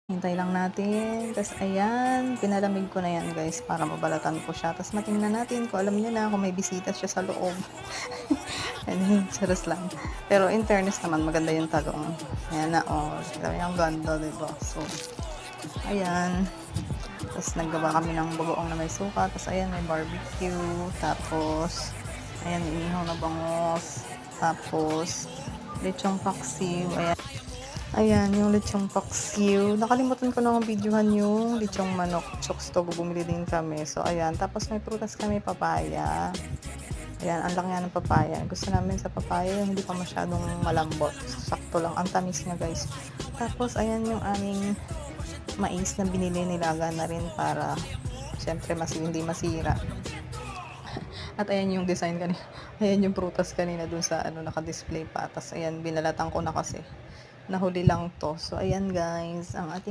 Hintay lang natin. Tapos ayan, pinalamig ko na yan guys para mabalatan ko siya. Tapos matingnan natin kung alam niyo na kung may bisita siya sa loob. Ano, charas lang. Pero in fairness naman, maganda yung talong. Ayan na, oh. Alam niyo, ang ganda, diba? So, ayan. Tapos naggawa kami ng bagoong na may suka. Tapos ayan, may barbecue. Tapos, ayan, inihaw na bangos. Tapos, lechong paksiw. Ayan. Ayan, yung lechong paksiw. Nakalimutan ko na videohan yung lechong manok. Chokes to, bumili din kami. So, ayan. Tapos may prutas kami, papaya. Ayan, ang laki nga ng papaya. Gusto namin sa papaya yung hindi pa masyadong malambot. Sakto lang. Ang tamis niya, guys. Tapos, ayan yung aming mais na binili. Nilaga na rin para, syempre, hindi masira. At ayan yung design kanina. Ayan yung prutas kanina dun sa naka-display pa. Tapos, ayan, binalatan ko na kasi. Nahuli lang to. So, ayan guys, ang ating